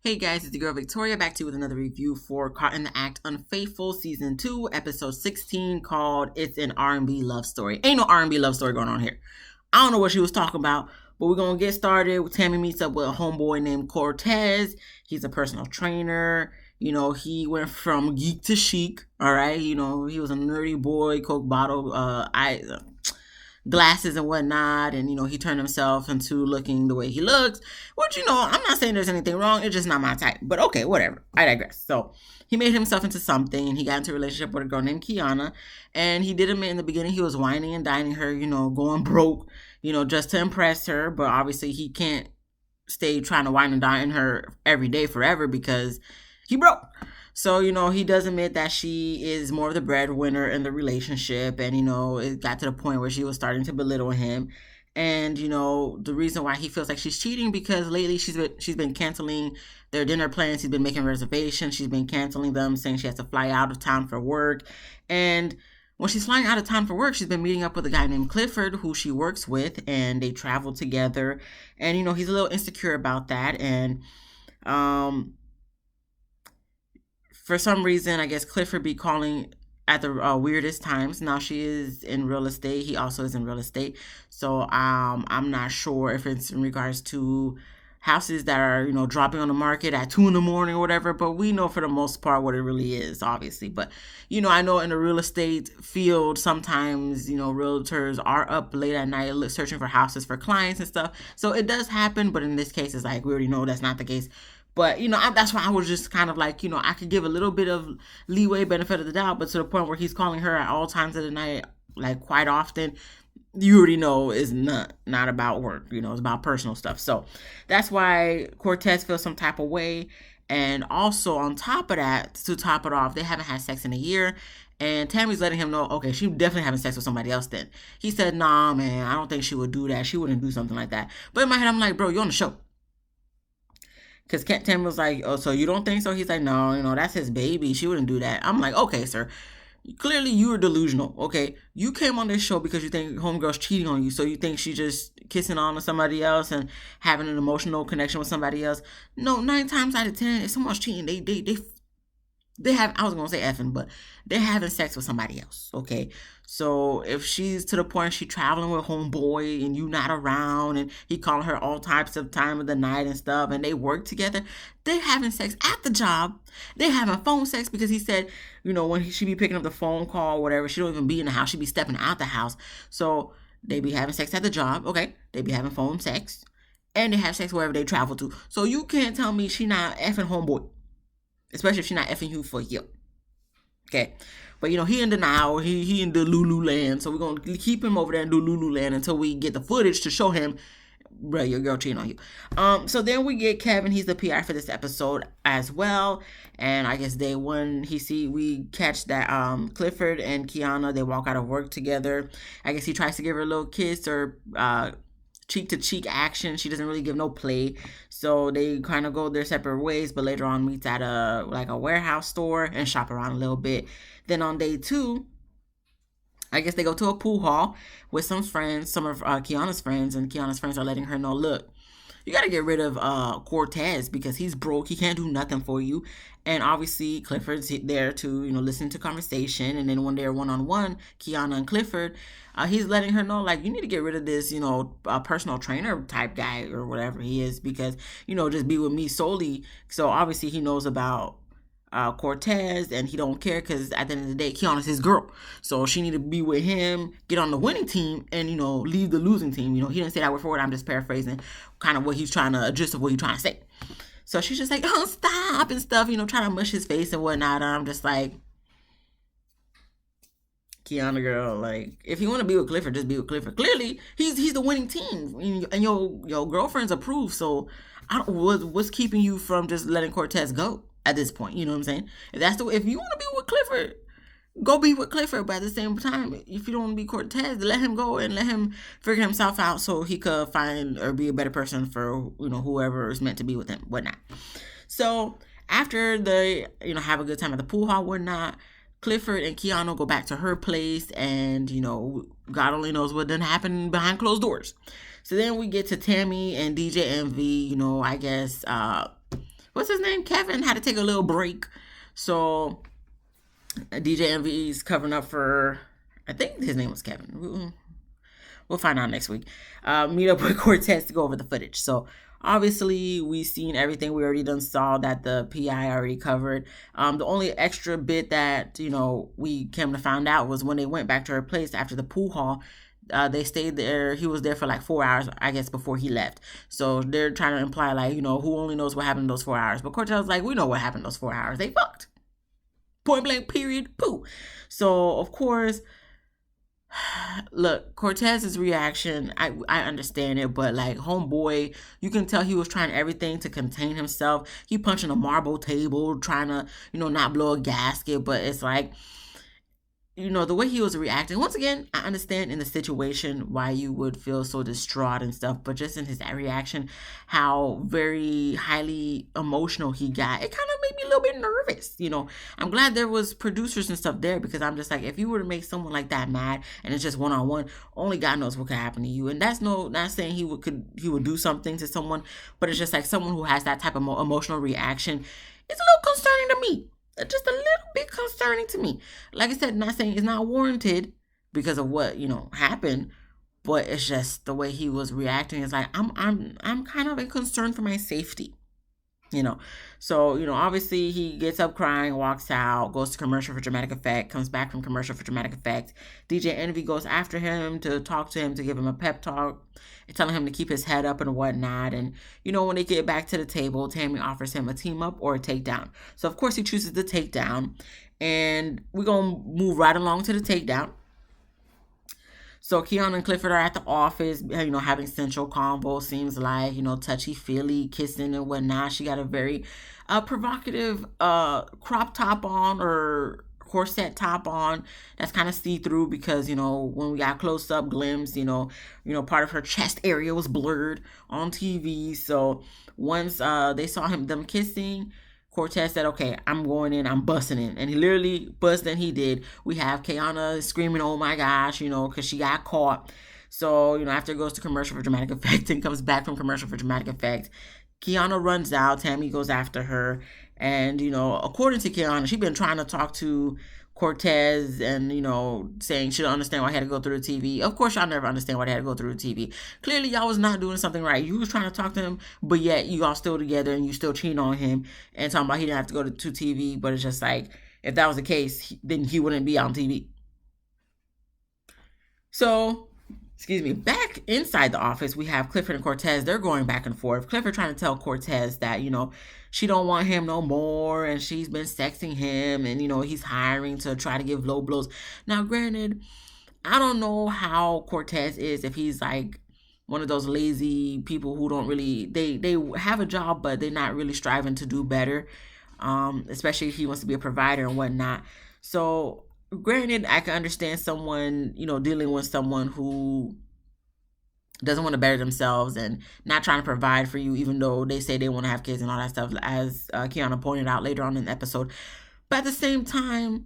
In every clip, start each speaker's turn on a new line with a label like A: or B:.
A: Hey guys, it's the girl Victoria back to you with another review for Caught in the Act Unfaithful Season 2, Episode 16 called It's an R&B Love Story. Ain't no R&B love story going on here. I don't know what she was talking about, but we're going to get started. Tammy meets up with a homeboy named Cortez. He's a personal trainer. You know, he went from geek to chic, all right? You know, he was a nerdy boy, Coke bottle, glasses and whatnot, and he turned himself into looking the way he looks, which I'm not saying there's anything wrong, it's just not my type, but okay, whatever, I digress. So he made himself into something, and he got into a relationship with a girl named Kiana, and he did admit in the beginning he was whining and dining her, going broke, just to impress her, but obviously he can't stay trying to wine and dine her every day forever because he broke. So, he does admit that she is more of the breadwinner in the relationship. And, it got to the point where she was starting to belittle him. And, the reason why he feels like she's cheating because lately she's been canceling their dinner plans. He's been making reservations. She's been canceling them, saying she has to fly out of town for work. And when she's flying out of town for work, she's been meeting up with a guy named Clifford who she works with. And they travel together. And, he's a little insecure about that. And, for some reason, I guess Clifford be calling at the weirdest times. Now she is in real estate. He also is in real estate. So I'm not sure if it's in regards to houses that are, dropping on the market at 2 a.m. or whatever. But we know for the most part what it really is, obviously. But, I know in the real estate field, sometimes, realtors are up late at night searching for houses for clients and stuff. So it does happen. But in this case, it's like we already know that's not the case. But, that's why I was just kind of like, I could give a little bit of leeway, benefit of the doubt, but to the point where he's calling her at all times of the night, like quite often, you already know is not about work, it's about personal stuff. So that's why Cortez feels some type of way. And also on top of that, to top it off, they haven't had sex in a year. And Tammy's letting him know, okay, she definitely having sex with somebody else then. He said, nah, man, I don't think she would do that. She wouldn't do something like that. But in my head, I'm like, bro, you're on the show. Because Tammy was like, oh, so you don't think so? He's like, no, that's his baby. She wouldn't do that. I'm like, okay, sir. Clearly, you were delusional, okay? You came on this show because you think homegirl's cheating on you. So you think she's just kissing on to somebody else and having an emotional connection with somebody else. No, 9 times out of 10, if someone's cheating, they have, I was going to say effing, but they're having sex with somebody else, okay? So if she's to the point she traveling with homeboy and you not around and he calling her all types of time of the night and stuff and they work together, they having sex at the job. They having phone sex because he said, when she be picking up the phone call or whatever, she don't even be in the house. She be stepping out the house. So they be having sex at the job, okay? They be having phone sex and they have sex wherever they travel to. So you can't tell me she not effing homeboy. Especially if she's not effing you for you. Okay. But, he in denial. He in the Lululand. So we're going to keep him over there in the Lululand until we get the footage to show him, bro, your girl cheating on you. So then we get Kevin. He's the PR for this episode as well. And I guess day one, we catch that Clifford and Kiana, they walk out of work together. I guess he tries to give her a little kiss or cheek-to-cheek action. She doesn't really give no play. So they kind of go their separate ways, but later on meets at a warehouse store and shop around a little bit. Then on day 2, I guess they go to a pool hall with some friends, some of Kiana's friends, and Kiana's friends are letting her know, look, you got to get rid of Cortez because he's broke. He can't do nothing for you. And obviously, Clifford's there to, listen to conversation. And then when they're one-on-one, Kiana and Clifford, he's letting her know, like, you need to get rid of this, personal trainer type guy or whatever he is because, just be with me solely. So obviously, he knows about Cortez and he don't care because at the end of the day, Kiana's his girl. So she need to be with him, get on the winning team and, leave the losing team. He didn't say that word for word. I'm just paraphrasing kind of what he's trying to, gist of what he's trying to say. So she's just like, oh, stop and stuff, trying to mush his face and whatnot. And I'm just like, Kiana girl, like, if you want to be with Clifford, just be with Clifford. Clearly, he's the winning team and your girlfriends approve. So what's keeping you from just letting Cortez go at this point? You know what I'm saying? If you want to be with Clifford, go be with Clifford. But at the same time, if you don't want to be Cortez, let him go and let him figure himself out so he could find or be a better person for, whoever is meant to be with him, whatnot. So after they, have a good time at the pool hall, whatnot, Clifford and Kiana go back to her place and, God only knows what done happened behind closed doors. So then we get to Tammy and DJ Envy, I guess, what's his name? Kevin had to take a little break. So DJ Envy's covering up for, I think his name was Kevin. We'll find out next week. Meet up with Cortez to go over the footage. So obviously we seen everything. We already done saw that the PI already covered. The only extra bit that we came to find out was when they went back to her place after the pool hall. They stayed there. He was there for like 4 hours, I guess, before he left. So they're trying to imply like, who only knows what happened in those 4 hours. But Cortez was like, we know what happened in those 4 hours. They fucked. Point blank, period, poo. So of course, look, Cortez's reaction, I understand it, but like homeboy, you can tell he was trying everything to contain himself. He punching a marble table, trying to, not blow a gasket, but it's like, the way he was reacting. Once again, I understand in the situation why you would feel so distraught and stuff, but just in his reaction, how very highly emotional he got, it kind of made me a little bit nervous. I'm glad there was producers and stuff there, because I'm just like, if you were to make someone like that mad and it's just one-on-one, only God knows what could happen to you. And that's not saying he would do something to someone, but it's just like someone who has that type of emotional reaction. It's a little concerning to me. Just a little bit concerning to me. Like I said, not saying it's not warranted because of what happened, but it's just the way he was reacting. It's like I'm kind of a concern for my safety. So obviously he gets up crying, walks out, goes to commercial for dramatic effect, comes back from commercial for dramatic effect. DJ Envy goes after him to talk to him, to give him a pep talk, telling him to keep his head up and whatnot. And when they get back to the table, Tammy offers him a team up or a takedown. So of course he chooses the takedown, and we're gonna move right along to the takedown. So Keon and Clifford are at the office, having sensual convo. Seems like, touchy-feely, kissing and whatnot. She got a very provocative crop top on, or corset top on, that's kind of see-through, because when we got close-up glimpse, part of her chest area was blurred on TV. So once they saw them kissing, Cortez said, okay, I'm going in, I'm busting in. And he literally busted, and he did. We have Kiana screaming, oh my gosh, because she got caught. So, after it goes to commercial for dramatic effect and comes back from commercial for dramatic effect, Kiana runs out. Tammy goes after her. And, according to Kiana, she's been trying to talk to Cortez and, saying she don't understand why he had to go through the TV. Of course, y'all never understand why they had to go through the TV. Clearly, y'all was not doing something right. You was trying to talk to him, but yet you all still together and you still cheating on him and talking about he didn't have to go to TV. But it's just like, if that was the case, then he wouldn't be on TV. So, back inside the office, we have Clifford and Cortez. They're going back and forth. Clifford trying to tell Cortez that, she don't want him no more, and she's been sexing him, and, he's hiring to try to give low blows. Now, granted, I don't know how Cortez is, if he's like one of those lazy people who don't really, they have a job, but they're not really striving to do better, especially if he wants to be a provider and whatnot. So, granted, I can understand someone, dealing with someone who doesn't want to better themselves and not trying to provide for you, even though they say they want to have kids and all that stuff, as Kiana pointed out later on in the episode. But at the same time,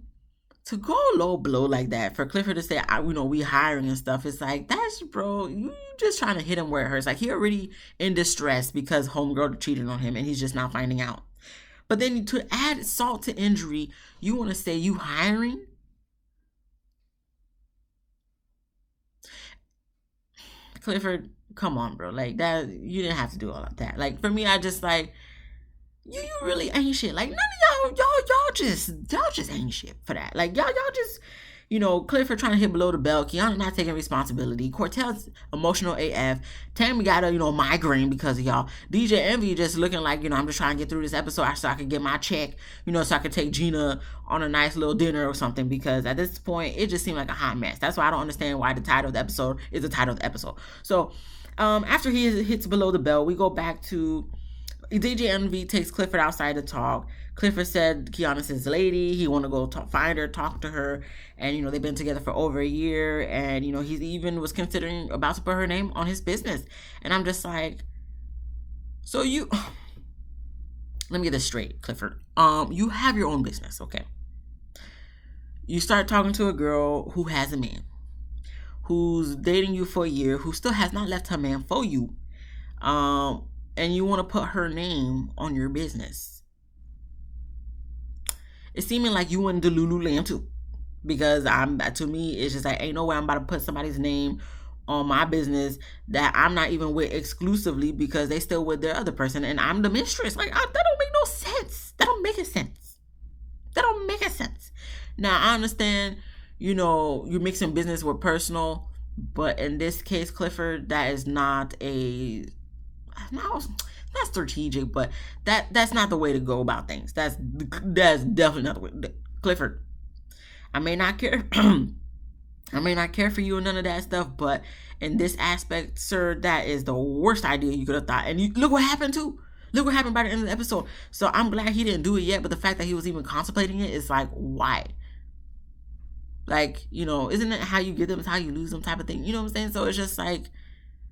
A: to go low blow like that, for Clifford to say, we hiring and stuff, it's like, that's, bro, you just trying to hit him where it hurts. Like, he already in distress because homegirl cheated on him and he's just not finding out. But then to add salt to injury, you want to say you hiring? Clifford, come on, bro. Like, that, you didn't have to do all of that. Like, for me, I just like, you really ain't shit. Like, none of y'all just ain't shit for that. Like, y'all just, Clifford trying to hit below the belt. Kiana not taking responsibility. Cortez emotional AF. Tammy got a, migraine because of y'all. DJ Envy just looking like, I'm just trying to get through this episode so I can get my check, so I can take Gina on a nice little dinner or something, because at this point, it just seemed like a hot mess. That's why I don't understand why the title of the episode is the title of the episode. So, after he hits below the belt, we go back to DJ Envy takes Clifford outside to talk. Clifford said Kiana's his lady. He want to go find her, talk to her. And, they've been together for over a year. And, he even was considering about to put her name on his business. And I'm just like, so you... Let me get this straight, Clifford. You have your own business, okay? You start talking to a girl who has a man, who's dating you for a year, who still has not left her man for you. and you want to put her name on your business. It's seeming like you went to Lululemon too, because to me it's just like ain't no way I'm about to put somebody's name on my business that I'm not even with exclusively because they still with their other person and I'm the mistress. Like that don't make no sense. That don't make a sense. That don't make a sense. Now I understand, you're mixing business with personal, but in this case, Clifford, that is not not strategic, but that's not the way to go about things. That's definitely not the way. Clifford, I may not care. I may not care for you and none of that stuff, but in this aspect, sir, that is the worst idea you could have thought. And look what happened too. Look what happened by the end of the episode. So I'm glad he didn't do it yet, but the fact that he was even contemplating it is like, why? Like, isn't it how you get them is how you lose them type of thing? You know what I'm saying? So it's just like,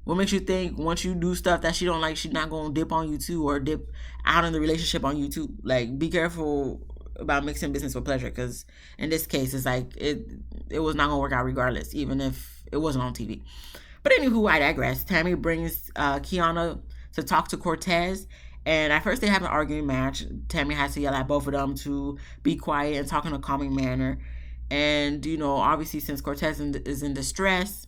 A: what makes you think once you do stuff that she don't like, she's not going to dip on you too or dip out in the relationship on you too? Like, be careful about mixing business with pleasure, because in this case, it's like it was not going to work out regardless, even if it wasn't on TV. But anywho, I digress. Tammy brings Kiana to talk to Cortez, and at first they have an arguing match. Tammy has to yell at both of them to be quiet and talk in a calming manner. And, obviously since Cortez is in distress,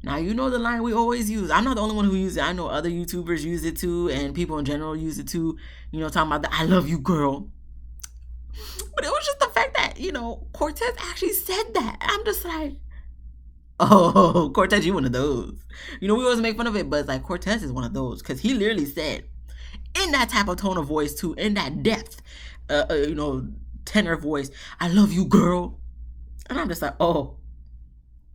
A: now you know the line we always use. I'm not the only one who uses it. I know other YouTubers use it too, and people in general use it too. Talking about the "I love you, girl." But it was just the fact that Cortez actually said that. I'm just like, oh, Cortez, you one of those. We always make fun of it, but it's like Cortez is one of those because he literally said in that type of tone of voice too, in that depth, tenor voice, "I love you, girl," and I'm just like, oh.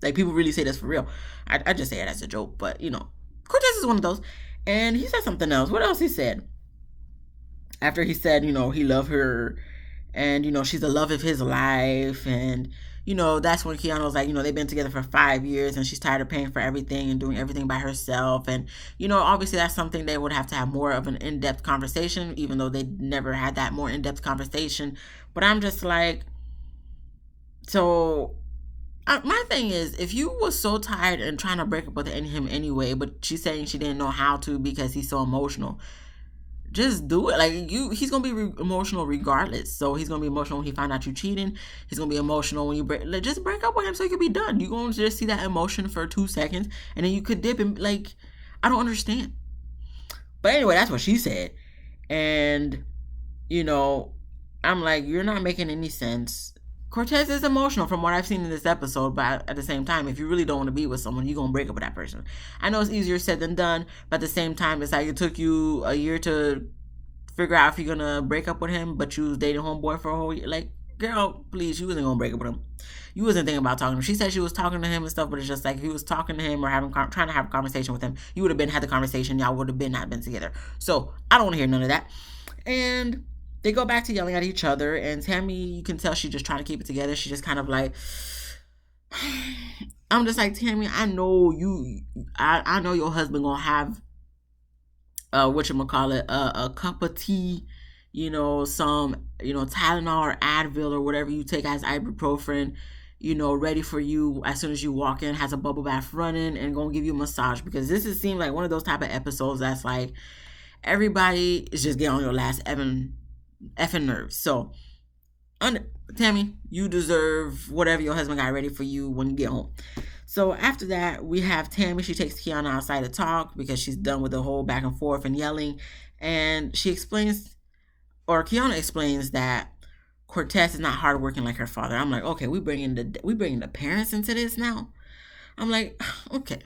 A: Like, people really say this for real. I just say it as a joke, but, Cortez is one of those. And he said something else. What else he said? After he said, he loved her and, she's the love of his life. And, that's when Kiana was like, they've been together for 5 years and she's tired of paying for everything and doing everything by herself. And, obviously that's something they would have to have more of an in-depth conversation, even though they never had that more in-depth conversation. But I'm just like, so... my thing is, if you were so tired and trying to break up with him anyway, but she's saying she didn't know how to because he's so emotional, just do it. Like, he's gonna be emotional regardless. So he's gonna be emotional when he find out you cheating. He's gonna be emotional when you just break up with him so you can be done. You're gonna just see that emotion for 2 seconds, and then you could dip and like, I don't understand. But anyway, that's what she said, and I'm like, you're not making any sense. Cortez is emotional from what I've seen in this episode, but at the same time, if you really don't want to be with someone, you're going to break up with that person. I know it's easier said than done, but at the same time, it's like it took you a year to figure out if you're going to break up with him, but you was dating homeboy for a whole year. Like, girl, please, you wasn't going to break up with him. You wasn't thinking about talking to him. She said she was talking to him and stuff, but it's just like if you was talking to him or trying to have a conversation with him, you would have had the conversation. Y'all would have not been together. So I don't want to hear none of that. And they go back to yelling at each other, and Tammy, you can tell she's just trying to keep it together. She's just kind of like, I'm just like, Tammy, I know I know your husband gonna have, whatchamacallit, a cup of tea, some, Tylenol or Advil or whatever you take as ibuprofen, ready for you as soon as you walk in, has a bubble bath running, and gonna give you a massage, because this seems like one of those type of episodes that's like, everybody is just getting on your last effing nerves. So, Tammy, you deserve whatever your husband got ready for you when you get home. So after that, we have Tammy. She takes Kiana outside to talk because she's done with the whole back and forth and yelling. And Kiana explains that Cortez is not hardworking like her father. I'm like, okay, we bringing the parents into this now. I'm like, okay.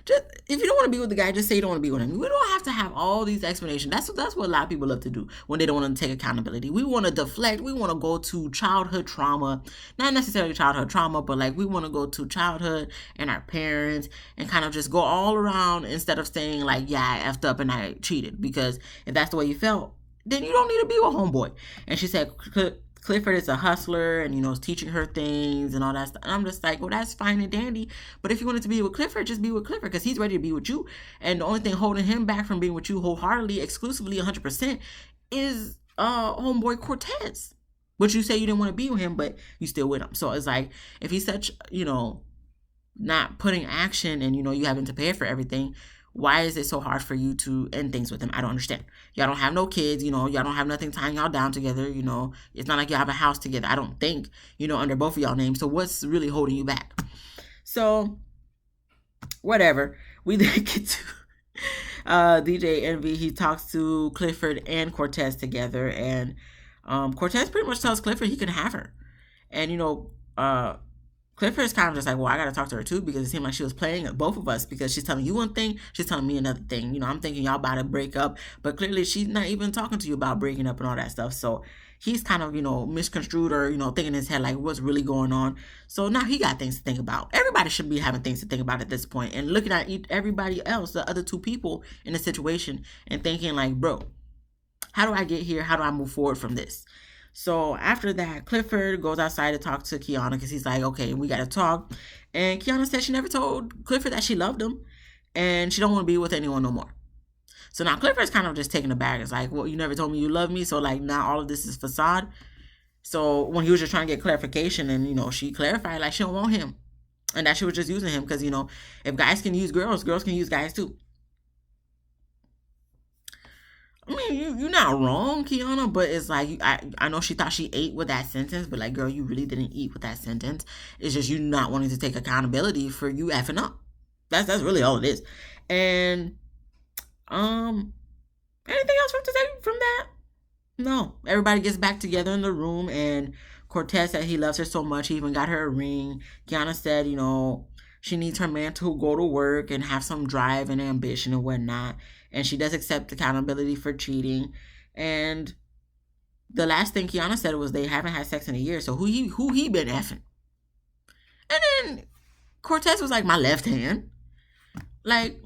A: Just, if you don't want to be with the guy, just say you don't want to be with him. We don't have to have all these explanations. That's what a lot of people love to do when they don't want to take accountability. We want to deflect. We want to go to childhood trauma. Not necessarily childhood trauma, but like we want to go to childhood and our parents and kind of just go all around instead of saying like, yeah, I effed up and I cheated. Because if that's the way you felt, then you don't need to be with homeboy. And she said Clifford is a hustler and, is teaching her things and all that stuff. And I'm just like, well, that's fine and dandy. But if you wanted to be with Clifford, just be with Clifford because he's ready to be with you. And the only thing holding him back from being with you wholeheartedly, exclusively, 100% is homeboy Cortez. But you say you didn't want to be with him, but you still with him. So it's like, if he's such, not putting action and, you having to pay for everything, Why is it so hard for you to end things with him? I don't understand. Y'all don't have no kids, y'all don't have nothing tying y'all down together, It's not like y'all have a house together, I don't think, under both of y'all names. So what's really holding you back? So, whatever. We then get to DJ Envy. He talks to Clifford and Cortez together, and Cortez pretty much tells Clifford he can have her. And, Clifford is kind of just like, well, I got to talk to her too, because it seemed like she was playing both of us, because she's telling you one thing, she's telling me another thing. I'm thinking y'all about to break up, but clearly she's not even talking to you about breaking up and all that stuff. So he's kind of, misconstrued or, thinking in his head, like, what's really going on. So now he got things to think about. Everybody should be having things to think about at this point, and looking at everybody else, the other two people in the situation, and thinking like, bro, how do I get here? How do I move forward from this? So after that, Clifford goes outside to talk to Kiana, because he's like, okay, we got to talk. And Kiana said she never told Clifford that she loved him, and she don't want to be with anyone no more. So now Clifford's kind of just taking the bag. It's like, well, you never told me you love me, so like now all of this is facade. So when he was just trying to get clarification, and she clarified like she don't want him, and that she was just using him because if guys can use girls, girls can use guys too. I mean, you're not wrong, Kiana, but it's like, I know she thought she ate with that sentence, but like, girl, you really didn't eat with that sentence. It's just you not wanting to take accountability for you effing up. That's really all it is. And, anything else to say from that? No. Everybody gets back together in the room, and Cortez said he loves her so much, he even got her a ring. Kiana said, she needs her man to go to work and have some drive and ambition and whatnot. And she does accept accountability for cheating. And the last thing Kiana said was they haven't had sex in a year. So who he been effing? And then Cortez was like, my left hand. Like,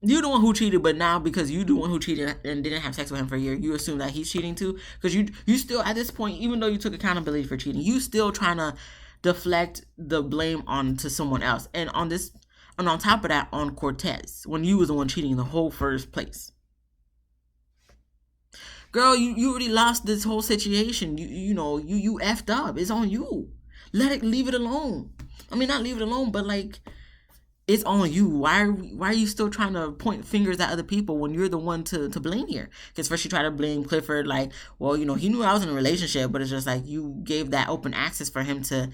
A: you the one who cheated, but now because you the one who cheated and didn't have sex with him for a year, you assume that he's cheating too? Because you still, at this point, even though you took accountability for cheating, you still trying to deflect the blame onto someone else. And on top of that, on Cortez, when you was the one cheating in the whole first place. Girl, you already lost this whole situation. You effed up. It's on you. Leave it alone. I mean, not leave it alone, but like, it's on you. Why are you still trying to point fingers at other people when you're the one to blame here? Because first you try to blame Clifford, like, well, he knew I was in a relationship, but it's just like you gave that open access for him to,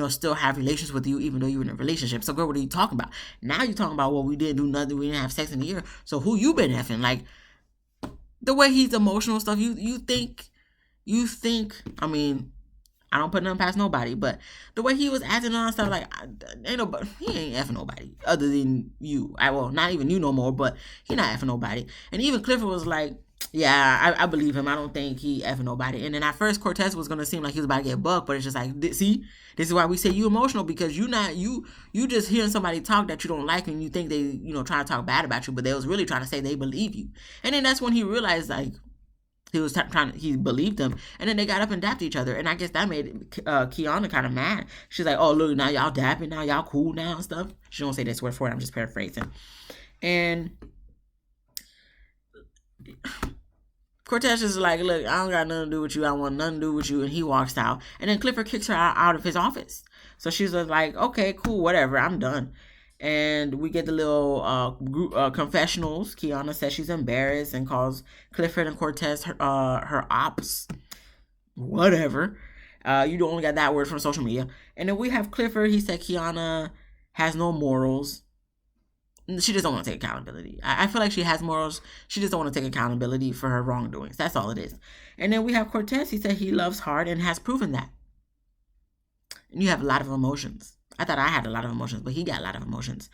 A: still have relations with you even though you were in a relationship. So girl, what are you talking about? Now you're talking about, well, we didn't do nothing, we didn't have sex in a year. So who you been effing? Like, the way he's emotional stuff, you think, I mean, I don't put nothing past nobody, but the way he was acting on stuff, like, he ain't effing nobody other than you. Well, not even you no more, but he not effing nobody. And even Clifford was like, yeah, I believe him. I don't think he effing nobody. And then at first Cortez was gonna seem like he was about to get bucked, but it's just like, see, this is why we say you emotional, because you just hearing somebody talk that you don't like, and you think they trying to talk bad about you, but they was really trying to say they believe you. And then that's when he realized, like, he believed them, and then they got up and dapped each other, and I guess that made Kiana kind of mad. She's like, oh, look, now y'all dapping, now y'all cool now and stuff. She don't say this word for it, I'm just paraphrasing. And Cortez is like, look, I don't got nothing to do with you, I want nothing to do with you, and he walks out. And then Clifford kicks her out of his office. So she's like, okay, cool, whatever, I'm done. And we get the little confessionals. Kiana says she's embarrassed and calls Clifford and Cortez her ops. Whatever. You only got that word from social media. And then we have Clifford. He said Kiana has no morals. She just don't want to take accountability. I feel like she has morals. She just don't want to take accountability for her wrongdoings. That's all it is. And then we have Cortez. He said he loves hard and has proven that. And you have a lot of emotions. I thought I had a lot of emotions, but he got a lot of emotions.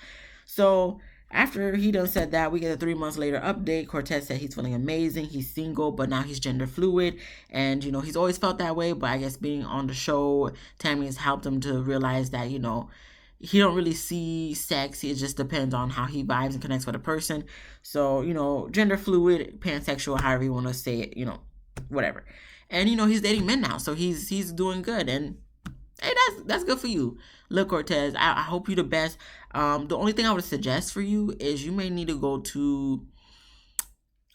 A: So after he done said that, we get a 3 months later update. Cortez said he's feeling amazing. He's single, but now he's gender fluid. And, he's always felt that way. But I guess being on the show, Tammy has helped him to realize that, he don't really see sex. It just depends on how he vibes and connects with a person. So, gender fluid, pansexual, however you want to say it, whatever. And, he's dating men now. So he's doing good. And hey, that's good for you. Look, Cortez, I hope you the best. The only thing I would suggest for you is you may need to go to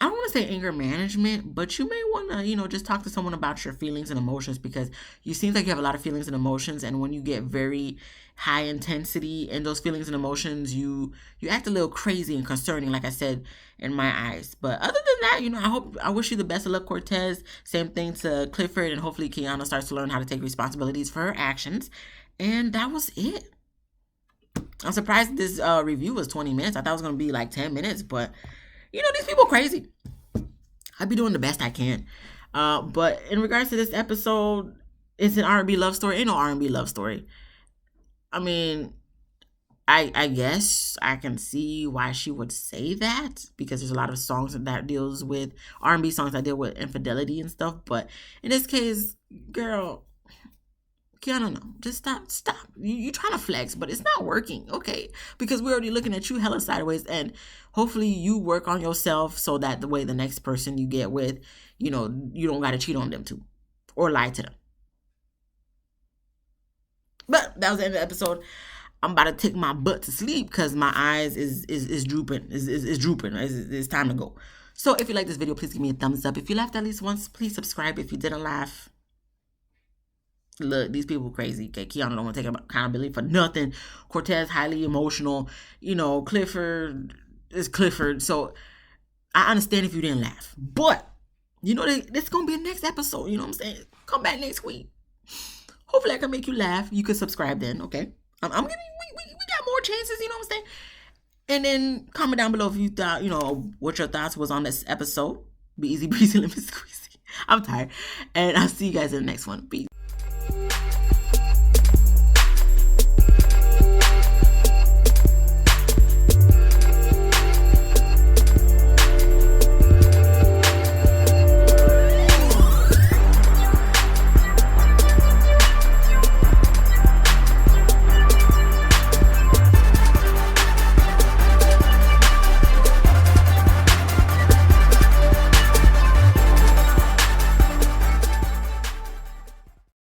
A: I don't want to say anger management, but you may want to, just talk to someone about your feelings and emotions, because you seem like you have a lot of feelings and emotions, and when you get very high intensity in those feelings and emotions, you act a little crazy and concerning, like I said, in my eyes. But other than that, I wish you the best of luck, Cortez. Same thing to Clifford, and hopefully Kiana starts to learn how to take responsibilities for her actions. And that was it. I'm surprised this review was 20 minutes. I thought it was gonna be like 10 minutes, but these people crazy. I be doing the best I can. But in regards to this episode, it's an R&B love story. Ain't no R&B love story. I mean, I guess I can see why she would say that, because there's a lot of songs that deals with R&B songs that deal with infidelity and stuff. But in this case, girl, Kiana, no, just stop. You trying to flex, but it's not working, okay? Because we're already looking at you hella sideways, and hopefully you work on yourself so that the way the next person you get with, you don't got to cheat on them too, or lie to them. But that was the end of the episode. I'm about to take my butt to sleep because my eyes is drooping. Is drooping. It's time to go. So if you like this video, please give me a thumbs up. If you laughed at least once, please subscribe. If you didn't laugh, look, these people crazy. Okay, Kiana don't want to take accountability for nothing. Cortez highly emotional. Clifford is Clifford. So I understand if you didn't laugh, but this gonna be a next episode. You know what I'm saying? Come back next week. Hopefully I can make you laugh. You can subscribe then. Okay, I'm giving we got more chances. You know what I'm saying? And then comment down below if you thought what your thoughts was on this episode. Be easy breezy, lemon squeezy. I'm tired, and I'll see you guys in the next one. Peace.